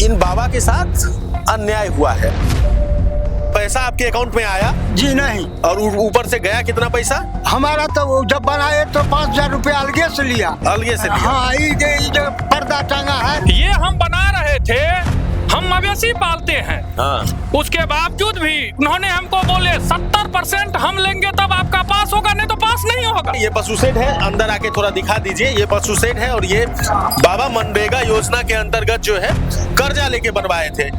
इन बाबा के साथ अन्याय हुआ है। पैसा आपके अकाउंट में आया? जी नहीं। और ऊपर से गया कितना पैसा? हमारा तो जब बनाए तो 5,000 रुपया अलगे से लिया। अलगे से लिया? हाँ, ये जो पर्दा टंगा है ये हम बना रहे थे, हम मवेशी पालते हैं। हाँ। उसके बावजूद भी उन्होंने हमको बोले 70% हम लेंगे तब आपका पास होगा, नहीं तो पास नहीं होगा। ये पशु शेड है, अंदर आके थोड़ा दिखा दीजिए। ये पशु शेड है और ये बाबा मनरेगा योजना के अंतर्गत जो है कर्जा लेके बनवाए थे।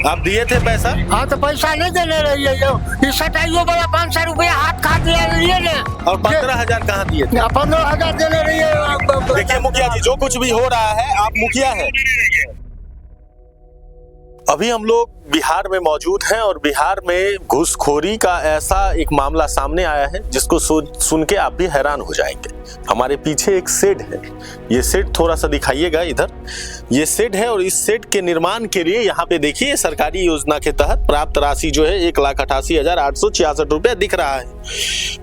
आप दिए थे पैसा? हाँ, तो पैसा नहीं देने रही है। सटाइयो वाला 500 रुपया हाथ खाते लिए ने। और 15,000 कहाँ दिए थे? 15,000 देने रही है। देखिए मुखिया जी, जो कुछ भी हो रहा है, आप मुखिया हैं। अभी हम लोग बिहार में मौजूद हैं और बिहार में घूसखोरी का ऐसा एक मामला सामने आया है जिसको सुन के आप भी हैरान हो जाएंगे। हमारे पीछे एक शेड है, ये शेड थोड़ा सा दिखाइएगा इधर। ये शेड है और इस शेड के निर्माण के लिए यहाँ पे देखिए सरकारी योजना के तहत प्राप्त राशि जो है 1,88,866 रुपया दिख रहा है।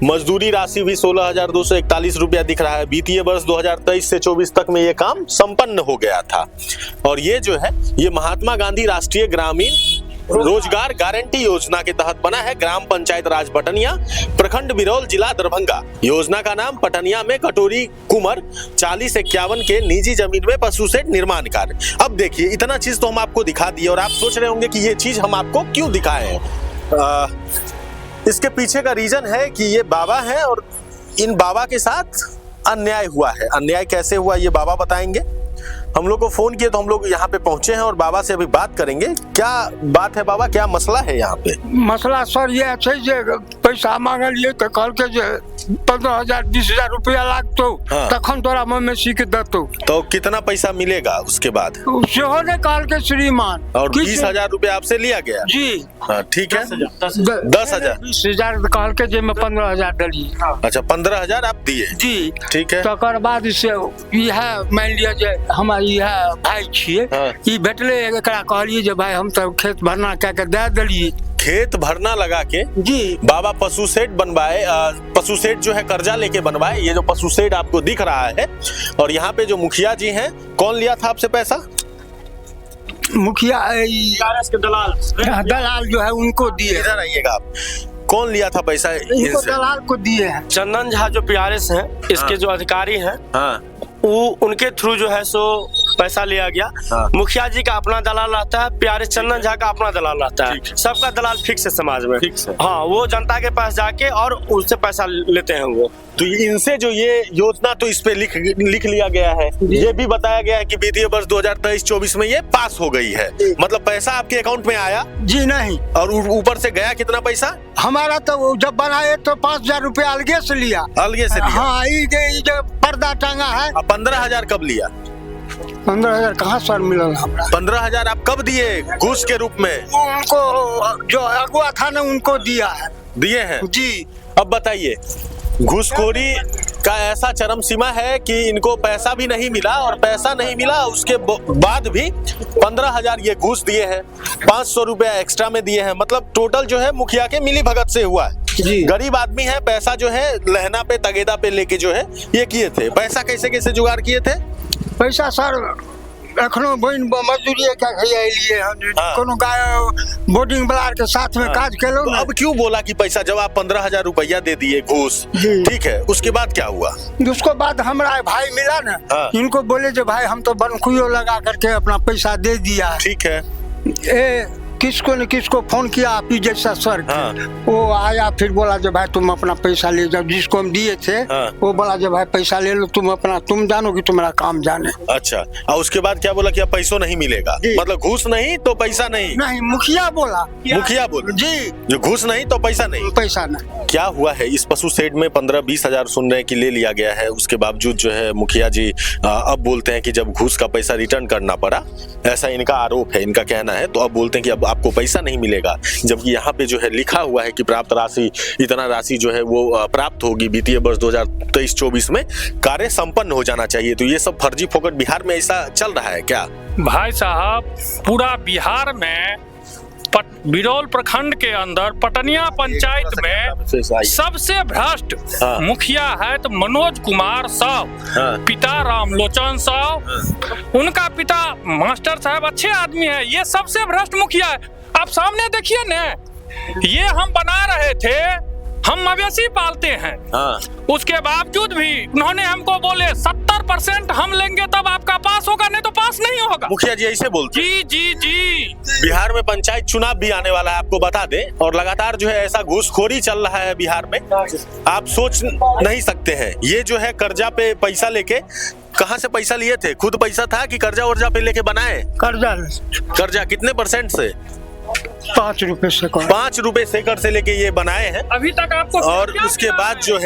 मजदूरी राशि भी 16,241 रुपया दिख रहा है। वित्तीय वर्ष 2023 से 24 तक में ये काम संपन्न हो गया था। और ये जो है ये महात्मा गांधी राष्ट्रीय ग्रामीण रोजगार गारंटी योजना के तहत बना है। ग्राम पंचायत राज पटनिया, प्रखंड बिरौल, जिला दरभंगा। योजना का नाम पटनिया में कटोरी कुमर 4051 के निजी जमीन में पशु शेड निर्माण कार्य। अब देखिए इतना चीज तो हम आपको दिखा दिए और आप सोच रहे होंगे कि ये चीज हम आपको क्यों दिखाए हैं। इसके पीछे का रीजन है कि ये बाबा है और इन बाबा के साथ अन्याय हुआ है। अन्याय कैसे हुआ ये बाबा बताएंगे। हम लोग को फोन किए तो हम लोग यहाँ पे पहुंचे हैं और बाबा से अभी बात करेंगे। क्या बात है बाबा, क्या मसला है यहाँ पे? मसला सर ये है जे पैसा मांगलिए तो कल के 15,000 20,000 रुपया लागतो। हाँ। तखन तोरा मवेशी के दतो। तो कितना पैसा मिलेगा उसके बाद? सेहो ने काल के श्रीमान। और 20,000 रुपया आपसे लिया गया? जी हाँ, ठीक है। 10,000 20,000 काल के जेमे 15,000 डली। अच्छा, 15,000 आप दिए? जी ठीक है। तकर बाद से यह मान लिया जे हमारी यह भाई छिए। हाँ। ई भेटले एकरा कहलिए जे भाई हम तो खेत भरना कह के दे देलिए। खेत भरना लगा के जी बाबा पशु शेड बनवाए। पशु शेड जो है कर्जा लेके बनवाए। ये जो पशु शेड आपको दिख रहा है और यहाँ पे जो मुखिया जी हैं, कौन लिया था आपसे पैसा? मुखिया के दलाल जो है उनको दिए। इधर आइएगा आप। कौन लिया था पैसा? इनको दलाल को दिए हैं। चंदन झा जो पीआरएस हैं, इसके जो अधिकारी हैं, हाँ। वो उनके थ्रू जो है सो पैसा लिया गया। हाँ। मुखिया जी का अपना दलाल रहता है, पीआरएस चंदन झा का अपना दलाल रहता है। सबका दलाल फिक्स है समाज में। फिक्स है। हाँ, वो जनता के पास जाके और उससे पैसा लेते हैं वो। तो इनसे जो ये योजना तो इस पे लिख लिया गया है। ये भी बताया गया है कि वित्तीय वर्ष 2023-24 में ये पास हो गई है। मतलब पैसा आपके अकाउंट में आया? जी नहीं। और ऊपर से गया कितना पैसा? हमारा तो जब बनाए तो 5,000 रुपया अलगे से लिया। अलगे से लिया? हाँ, ये जो पर्दा टंगा है। 15,000 कब लिया? 15,000 कहाँ सर मिलल हमरा? 15,000 आप कब दिए घूस के रूप में? उनको जो अगुआ था ना उनको दिया है। दिए हैं? जी। अब बताइए, घूसखोरी का ऐसा चरम सीमा है कि इनको पैसा भी नहीं मिला और पैसा नहीं मिला उसके बाद भी 15,000 ये घूस दिए हैं। 500 रुपया एक्स्ट्रा में दिए हैं। मतलब टोटल जो है मुखिया के मिली भगत से हुआ है। जी। गरीब आदमी है, पैसा जो है लहना पे तगेदा पे लेके जो है ये किए थे। पैसा कैसे कैसे जुगाड़ किए थे? पैसा सर एखनो बहन मजदूरी क्या लिए हाँ। कोनो गाय बोर्डिंग वाला के साथ में काज केलो तो ना। अब क्यों बोला कि पैसा जब आप 15,000 रुपया दे दिए घूस, जी। ठीक है, उसके बाद क्या हुआ? उसको बाद हमारा भाई मिला ना। हाँ। इनको बोले जो भाई हम तो बनकुयो लगा करके अपना पैसा दे दिया है। ठीक है। किसको न किसको फोन किया आप ही जैसा सर। हाँ। वो आया फिर बोला जो भाई तुम अपना पैसा ले जाओ, जिसको हम दिए थे। हाँ। वो बोला जो भाई पैसा ले लो, तुम जानो कि तुम्हारा काम जाने। अच्छा, और उसके बाद क्या बोला कि अब पैसों नहीं मिलेगा? मतलब घूस नहीं तो पैसा नहीं? नहीं, मुखिया बोला। मुखिया बोला जी, जो घूस नहीं तो पैसा नहीं। पैसा नहीं। क्या हुआ है इस पशु शेड में 15-20 हजार सुन रहे हैं कि ले लिया गया है, उसके बावजूद जो है मुखिया जी अब बोलते हैं कि जब घूस का पैसा रिटर्न करना पड़ा, ऐसा इनका आरोप है, इनका कहना है, तो अब बोलते हैं कि अब आपको पैसा नहीं मिलेगा। जबकि यहाँ पे जो है लिखा हुआ है कि प्राप्त राशि इतना राशि जो है वो प्राप्त होगी वित्तीय वर्ष 2023-24 में, कार्य संपन्न हो जाना चाहिए। तो ये सब फर्जी फोकट बिहार में ऐसा चल रहा है क्या? भाई साहब, पूरा बिहार में बिरौल प्रखंड के अंदर पटनिया पंचायत में सबसे भ्रष्ट हाँ। मुखिया है तो मनोज कुमार साव, हाँ। पिता रामलोचन साव, उनका पिता मास्टर साहब अच्छे आदमी है, ये सबसे भ्रष्ट मुखिया है। आप सामने देखिए न, ये हम बना रहे थे, हम मवेशी पालते हैं, हाँ। उसके बावजूद भी उन्होंने हमको बोले 70% हम लेंगे तब आपका पास होगा, नहीं तो पास नहीं होगा। मुखिया जी ऐसे बोलते हैं। जी जी जी। बिहार में पंचायत चुनाव भी आने वाला है, आपको बता दें, और लगातार जो है ऐसा घूसखोरी चल रहा है बिहार में, आप सोच नहीं सकते हैं। ये जो है कर्जा पे पैसा लेके, कहाँ से पैसा लिए थे? खुद पैसा था कि कर्जा वर्जा पे लेके बनाए? कर्जा कितने परसेंट से? 5 रुपए से कम। 5 रुपए सेकड़ से लेके ये बनाए हैं। अभी तक आपको और क्या उसके मिला बाद है? जो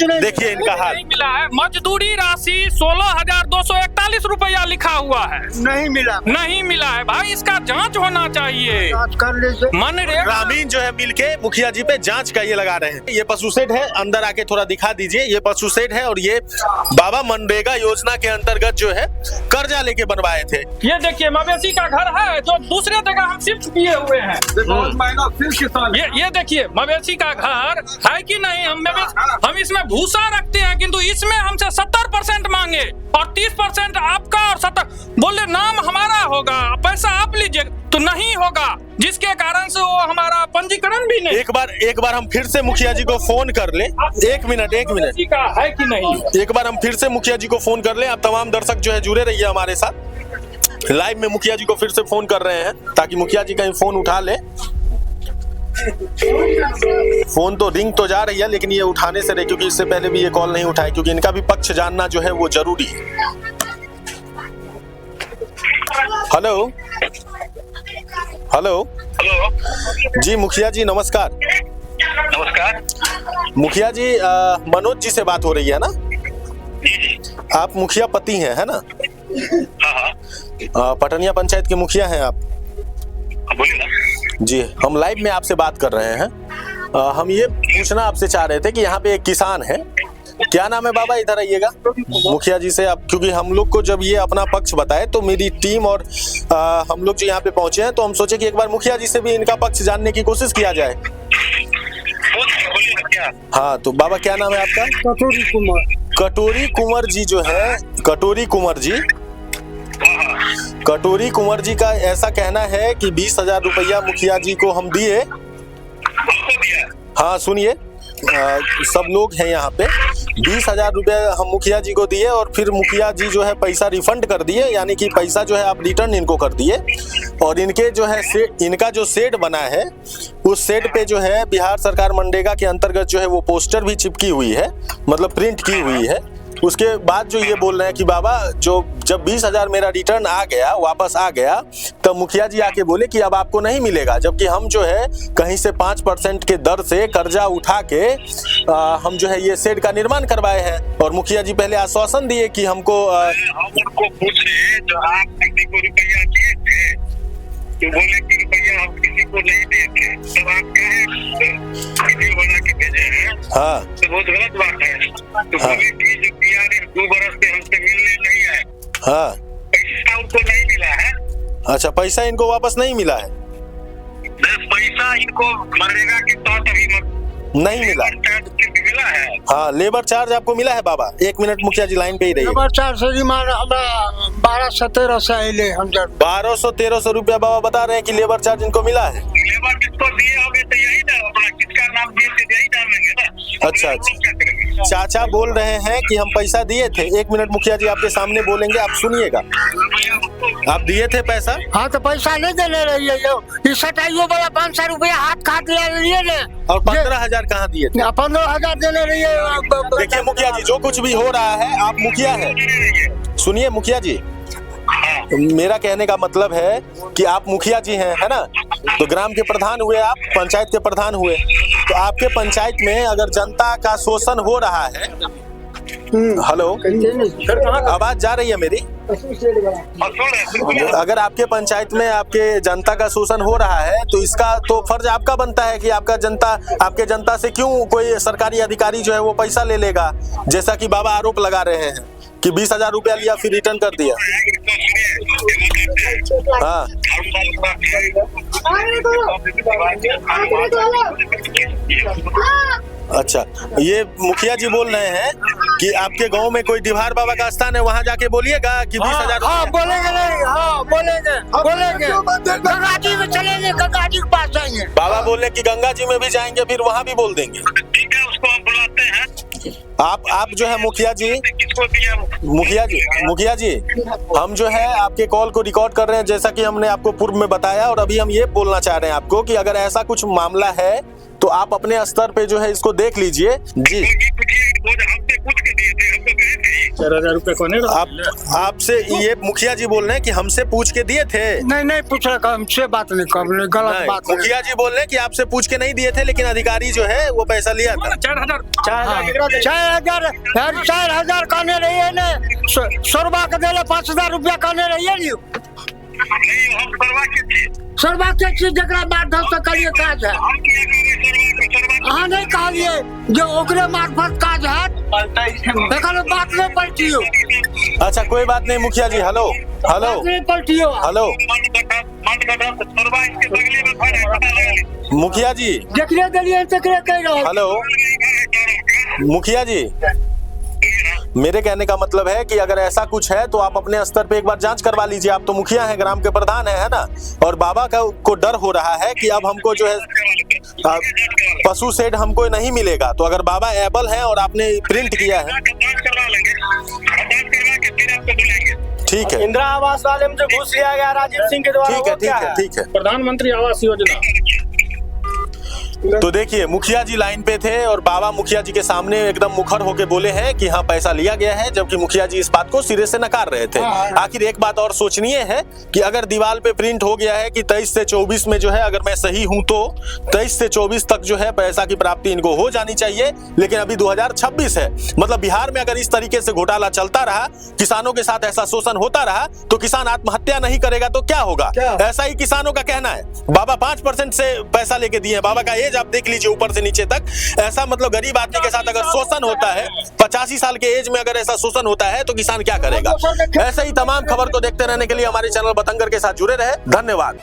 है देखिए इनका हाल। नहीं मिला है। मजदूरी राशि 16,241 रुपया लिखा हुआ है, नहीं मिला, नहीं मिला है भाई, इसका जांच होना चाहिए। जांच कर लीजिए। मनरेगा ग्रामीण जो है मिलके मुखिया जी पे जांच का ये लगा रहे हैं। ये पशु शेड है, अंदर आके थोड़ा दिखा दीजिए। ये पशु शेड है और ये बाबा मनरेगा योजना के अंतर्गत जो है कर्जा लेके बनवाए थे। ये देखिए मवेशी का घर है जो दूसरे जगह हम शिफ्ट किए हुए हैं। ये देखिए मवेशी का घर है कि नहीं, हम इसमें भूसा रखते हैं, किंतु इसमें हमसे 70% मांगे और 30% आपका और 70 बोले नाम हमारा होगा, पैसा आप लीजिए, तो नहीं होगा, जिसके कारण से वो हमारा पंजीकरण भी नहीं। एक बार हम फिर से मुखिया जी को फोन कर ले। एक मिनट मवेशी का है कि नहीं, एक बार हम फिर से मुखिया जी को फोन कर ले। आप तमाम दर्शक जो है जुड़े रहिए हमारे साथ। लाइव में मुखिया जी को फिर से फोन कर रहे हैं ताकि मुखिया जी कहीं फोन उठा ले। फोन तो रिंग तो जा रही है लेकिन ये उठाने से रहे, क्योंकि इससे पहले भी ये कॉल नहीं उठाए, क्योंकि इनका भी पक्ष जानना जो है वो जरूरी है। हेलो हेलो जी मुखिया जी नमस्कार। नमस्कार। मुखिया जी मनोज जी से बात हो रही है ना? आप मुखिया पति हैं है ना? हाँ। पटनिया पंचायत के मुखिया हैं आप? बोलिए ना। जी हम लाइव में आपसे बात कर रहे हैं। हम ये पूछना आपसे चाह रहे थे कि यहाँ पे एक किसान है, क्या नाम है बाबा? इधर आइएगा मुखिया जी से आप, क्योंकि हम लोग को जब ये अपना पक्ष बताए तो मेरी टीम और हम लोग जो यहाँ पे पहुंचे हैं तो हम सोचे कि एक बार मुखिया जी से भी इनका पक्ष जानने की कोशिश किया जाए। बोलिए ना क्या? हाँ तो बाबा क्या नाम है आपका? कटोरी कुमार। कटोरी कुंवर जी जो है, कटोरी कुंवर जी, कटोरी कुंवर जी का ऐसा कहना है कि 20,000 रुपया मुखिया जी को हम दिए। हाँ सुनिए, सब लोग हैं यहाँ पे। 20,000 रुपया हम मुखिया जी को दिए और फिर मुखिया जी जो है पैसा रिफंड कर दिए, यानी कि पैसा जो है आप रिटर्न इनको कर दिए। और इनके जो है इनका जो शेड बना है उस शेड पे जो है बिहार सरकार मनरेगा के अंतर्गत जो है वो पोस्टर भी चिपकी हुई है, मतलब प्रिंट की हुई है। उसके बाद जो ये बोल रहे हैं कि बाबा जो जब 20,000 मेरा रिटर्न आ गया, वापस आ गया, तब मुखिया जी आके बोले कि अब आपको नहीं मिलेगा, जबकि हम जो है कहीं से 5% के दर से कर्जा उठा के हम जो है ये शेड का निर्माण करवाए हैं। और मुखिया जी पहले आश्वासन दिए कि हमको हमको पूछे जो आप किसी को रुपया दिए थे तो बोले कि रुपया हम किसी को नहीं दिए थे, तब आप कहे वीडियो बना के भेजे हैं। हाँ तो बहुत गलत बात है। तो बोले कि जो PRS 2 बरस से हमसे मिलने नहीं आए, हाँ पैसा उनको नहीं मिला है। अच्छा पैसा इनको वापस नहीं मिला है? पैसा इनको मनरेगा के तहत अभी नहीं मिला? मिला है। हाँ लेबर चार्ज आपको मिला है बाबा? 1 मिनट मुखिया जी लाइन पे ही रहिए। लेबर चार्ज से रिमांड हमरा 1213 से अले हम 1200-1300 रुपया बाबा बता रहे हैं कि लेबर चार्ज इनको मिला है। लेबर किसको दिए होंगे तो यही ना, अपना किसका नाम दिए थे यही डालेंगे ना। अच्छा, हम लोग क्या करेंगे? चाचा बोल रहे हैं कि हम पैसा दिए थे। 1 मिनट मुखिया जी आपके सामने बोलेंगे, आप सुनिएगा। आप दिए थे पैसा? हाँ तो पैसा नहीं देने रहिए, ये सटाइयो वाला 500 रुपया हाथ काट लिए ने। और 15,000 कहाँ दिए थे? 15,000 देने रहिए। देखिए मुखिया जी जो कुछ भी हो रहा है, आप मुखिया हैं, सुनिए मुखिया जी, मेरा कहने का मतलब है कि आप मुखिया जी हैं है ना, तो ग्राम के प्रधान हुए, आप पंचायत के प्रधान हुए, तो आपके पंचायत में अगर जनता का शोषण हो रहा है, हेलो आवाज जा रही है मेरी? अगर आपके पंचायत में आपके जनता का शोषण हो रहा है तो इसका तो फर्ज आपका बनता है कि आपके जनता से क्यों कोई सरकारी अधिकारी जो है वो पैसा ले लेगा, जैसा कि बाबा आरोप लगा रहे हैं कि 20,000 रुपया लिया फिर रिटर्न कर दिया। हाँ अच्छा, ये मुखिया जी बोल रहे हैं कि आपके गांव में कोई डिभार बाबा का स्थान है, वहां जाके बोलिएगा कि 20,000। हाँ बोलेंगे नहीं, हाँ बोलेंगे गंगा जी में चलेंगे, गंगा जी के पास जाएंगे। बाबा बोले कि गंगा जी में भी जाएंगे, फिर वहां भी बोल देंगे। ठीक है, उसको हम बुलाते हैं। आप जो है मुखिया जी, किसको दिया? मुखिया जी, हम जो है आपके कॉल को रिकॉर्ड कर रहे हैं, जैसा कि हमने आपको पूर्व में बताया, और अभी हम ये बोलना चाह रहे हैं आपको कि अगर ऐसा कुछ मामला है तो आप अपने स्तर पे जो है इसको देख लीजिए जी। हमसे पूछ के दिए थे, हमको कहे थे 4,000 रुपए कौन आपसे ये मुखिया जी बोल रहे हैं कि हमसे पूछ के दिए थे। नहीं पूछ रहा, हमसे बात नहीं कर, गलत नहीं, बात है। मुखिया जी बोल रहे हैं कि आपसे पूछ के नहीं दिए थे, लेकिन अधिकारी जो है वो पैसा लिया था। 4,000 कहने रही है ना, 100 रुपया का दे 5,000 रुपया कहने रही है। नहीं, हम सरवा के थे। सरवा के चीज जरा माध्यम से करिए काज है। हम किया सरवा अहाँ नहीं कहलिए जो ओकरे मार्फत काज है, देखल बात नहीं पलटियो। अच्छा, कोई बात नहीं मुखिया जी। हेलो नहीं पलटियो। हेलो सरवा इसके बगले में खड़ा है, पता लगा ली। मुखिया जी, जकरे दिलिए तकरे कह रहो। हेलो मुखिया जी, मेरे कहने का मतलब है कि अगर ऐसा कुछ है तो आप अपने स्तर पे एक बार जांच करवा लीजिए। आप तो मुखिया हैं, ग्राम के प्रधान है ना, और बाबा को डर हो रहा है कि अब हमको जो है पशु शेड हमको नहीं मिलेगा। तो अगर बाबा एबल है और आपने प्रिंट किया है, ठीक है। इंदिरा आवास वाले में जो घूस लिया गया राजीव सिंह के द्वारा, ठीक है। प्रधानमंत्री आवास योजना। तो देखिए, मुखिया जी लाइन पे थे और बाबा मुखिया जी के सामने एकदम मुखर होके बोले हैं कि हाँ पैसा लिया गया है, जबकि मुखिया जी इस बात को सिरे से नकार रहे थे। आखिर एक बात और सोचनीय है कि अगर दीवार पे प्रिंट हो गया है कि 23 से 24 में जो है, अगर मैं सही हूं तो 23 से 24 तक जो है पैसा की प्राप्ति इनको हो जानी चाहिए, लेकिन अभी 2026 है। मतलब बिहार में अगर इस तरीके से घोटाला चलता रहा, किसानों के साथ ऐसा शोषण होता रहा, तो किसान आत्महत्या नहीं करेगा तो क्या होगा? ऐसा ही किसानों का कहना है। बाबा 5% से पैसा लेके दिए हैं। बाबा का एज आप देख लीजिए ऊपर से नीचे तक। ऐसा मतलब गरीब आदमी के साथ अगर शोषण होता है, 85 साल के एज में अगर ऐसा शोषण होता है तो किसान क्या करेगा? ऐसे ही तमाम खबर को देखते रहने के लिए हमारे चैनल बतंगर के साथ जुड़े रहे। धन्यवाद।